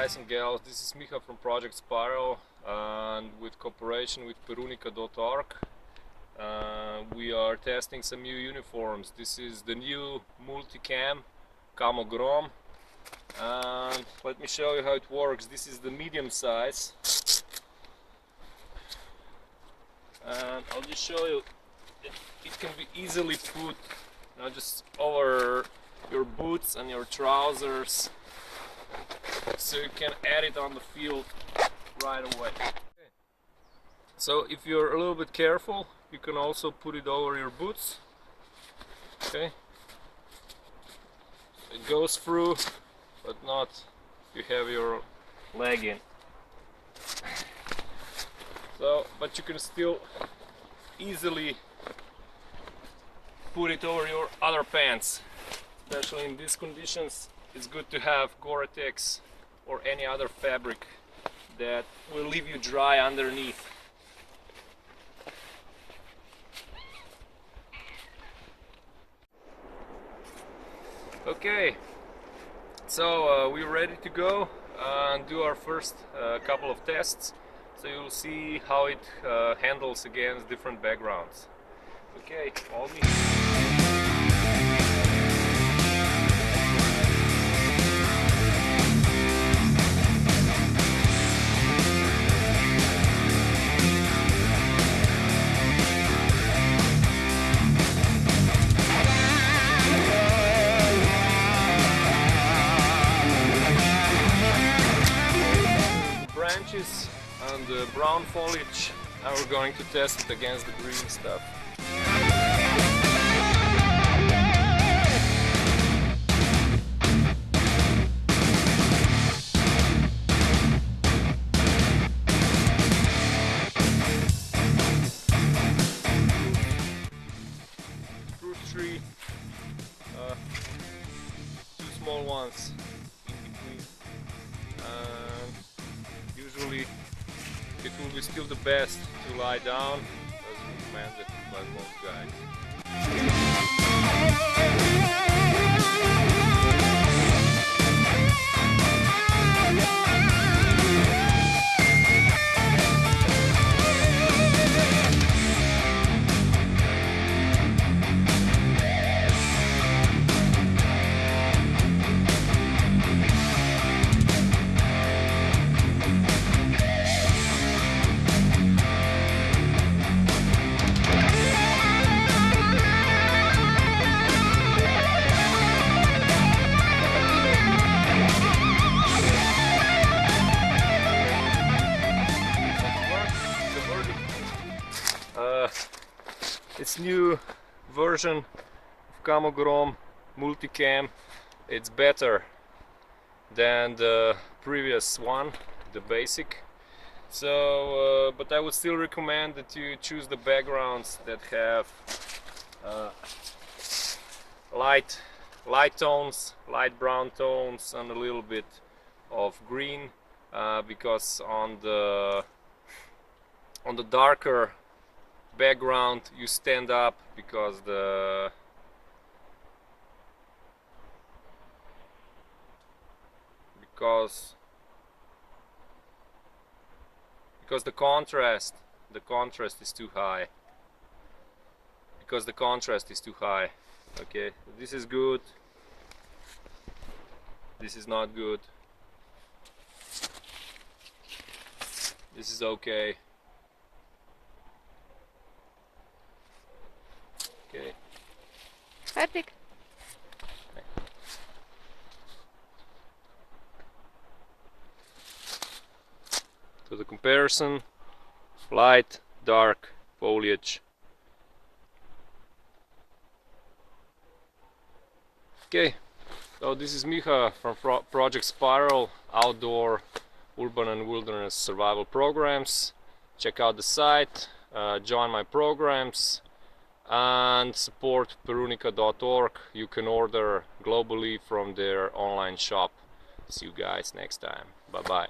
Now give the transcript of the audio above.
guys and gals, this is Micha from Project Spiral, and with cooperation with perunica.org we are testing some new uniforms. This is the new Multicam Camogrom, and let me show you how it works. This is the medium size, and I'll just show you it can be easily put just over your boots and your trousers, so you can add it on the field right away. Okay. So if you're a little bit careful, you can also put it over your boots. Okay, it goes through, but not if you have your leg in. So, but you can still easily put it over your other pants. Especially in these conditions, it's good to have Gore-Tex or any other fabric that will leave you dry underneath. Okay, so we're ready to go and do our first couple of tests, so you'll see how it handles against different backgrounds. Okay, all me. Branches and the brown foliage, and we're going to test it against the green stuff. Fruit tree, two small ones in between, and usually it will be still the best to lie down, as recommended by most guys. It's new version of Camogrom Multicam. It's better than the previous one, the basic. So, but I would still recommend that you choose the backgrounds that have light tones, light brown tones, and a little bit of green, because on the darker background you stand up because the contrast is too high. Okay, this is good, this is not good, this is okay. Okay. Fertig. So the comparison, light, dark foliage. Okay, so this is Micha from Project Spiral, outdoor, urban and wilderness survival programs. Check out the site, join my programs, and support perunica.org. You can order globally from their online shop. See you guys next time. Bye bye.